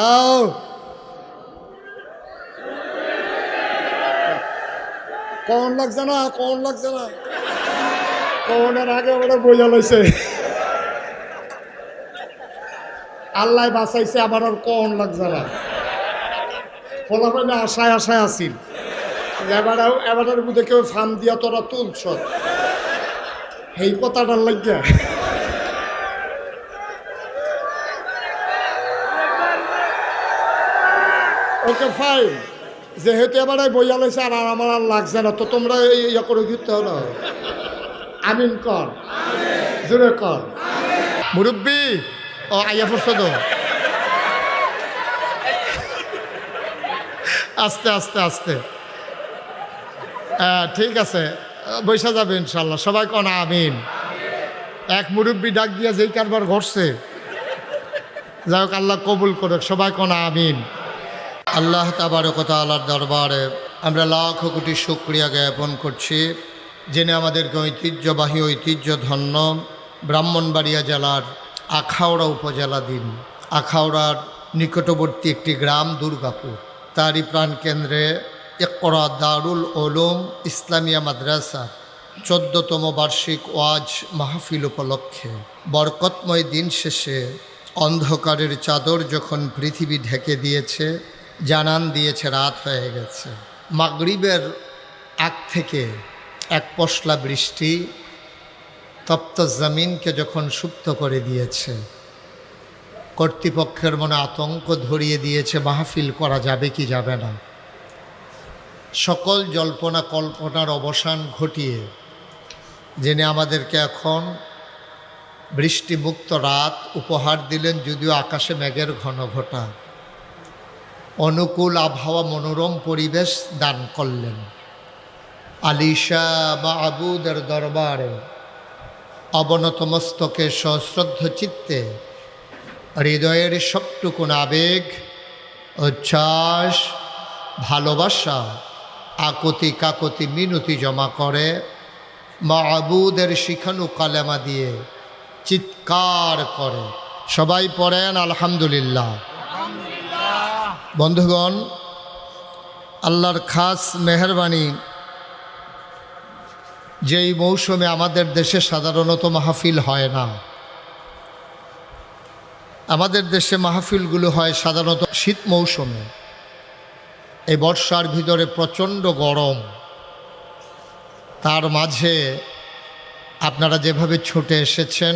আও কোন লাগছে না, কোন লাগছে না, কোনের আগে ওটা বোঝা লইছে। আল্লাহ বাঁচাইছে, আবার আর কোন লাগছে না। ফলাফলে আশায় আশায় আসিল, এবারের বুঝে কেউ ফার্ম দিয়া তোরা তুলছ এই কথাটার লাগিয়া। ওকে ফাইন, যেহেতু এবারে বইয়া লাইছে আর আমার আর লাগছে না, তো তোমরা ইয়া করে ঘুরতে হলো। আমিন কর, জোরে কর। মুরব্বী ও আইয়া পড়ছো তো, আস্তে আস্তে আস্তে, ঠিক আছে, বৈশা যাবে ইনশাল্লাহ। সবাই কোন আমিন। এক মুরব্বী ডাক দিয়া যেই কারবার ঘটছে, যাই হোক আল্লাহ কবুল করুক, সবাই কোন আমিন। আল্লাহ তাবারক ওয়া তাআলার দরবারে আমরা লাখ কোটি শুকরিয়া জ্ঞাপন করছি, যিনি আমাদেরকে ঐতিহ্যবাহী ঐতিহ্যধন্য ব্রাহ্মণবাড়িয়া জেলার আখাউড়া উপজেলাধীন আখাউড়ার নিকটবর্তী একটি গ্রাম দুর্গাপুর, তারই প্রাণকেন্দ্রে ইকরা দারুল উলুম ইসলামিয়া মাদ্রাসা 14তম বার্ষিক ওয়াজ মাহফিল উপলক্ষে বরকতময় দিন শেষে অন্ধকারের চাদর যখন পৃথিবী ঢেকে দিয়েছে, জানান দিয়েছে রাত হয়ে গেছে, মাগরিবের আগ থেকে এক পশলা বৃষ্টি তপ্ত জমিনকে যখন সুপ্ত করে দিয়েছে, কর্তৃপক্ষের মনে আতঙ্ক ধরিয়ে দিয়েছে মাহফিল করা যাবে কি যাবে না। সকল জল্পনা কল্পনার অবসান ঘটিয়ে যিনি আমাদেরকে এখন বৃষ্টিমুক্ত রাত উপহার দিলেন, যদিও আকাশে মেঘের ঘন ঘটা, অনুকূল আবহাওয়া মনোরম পরিবেশ দান করলেন, আলিশা মাবুদের দরবারে অবনত মস্তকে সশ্রদ্ধ চিত্তে হৃদয়ের সবটুকুন আবেগ, উচ্ছ্বাস, ভালোবাসা, আকুতি কাকুতি মিনতি জমা করে মাবুদের শিখানু কালেমা দিয়ে চিৎকার করে সবাই পড়েন আলহামদুলিল্লাহ। বন্ধুগণ, আল্লাহর খাস মেহেরবানি, যেই মৌসুমে আমাদের দেশে সাধারণত মাহফিল হয় না, আমাদের দেশে মাহফিলগুলো হয় সাধারণত শীত মৌসুমে। এই বর্ষার ভিতরে প্রচণ্ড গরম, তার মাঝে আপনারা যেভাবে ছুটে এসেছেন,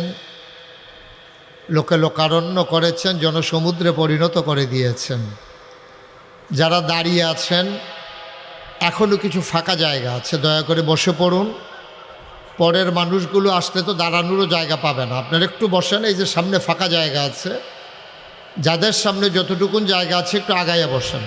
লোকে লোকারণ্য করেছেন, জনসমুদ্রে পরিণত করে দিয়েছেন। যারা দাঁড়িয়ে আছেন, এখনও কিছু ফাঁকা জায়গা আছে, দয়া করে বসে পড়ুন। পরের মানুষগুলো আসলে তো দাঁড়ানোরও জায়গা পাবে না, আপনারা একটু বসেন। এই যে সামনে ফাঁকা জায়গা আছে, যাদের সামনে যতটুকুন জায়গা আছে একটু আগাইয়া বসেন।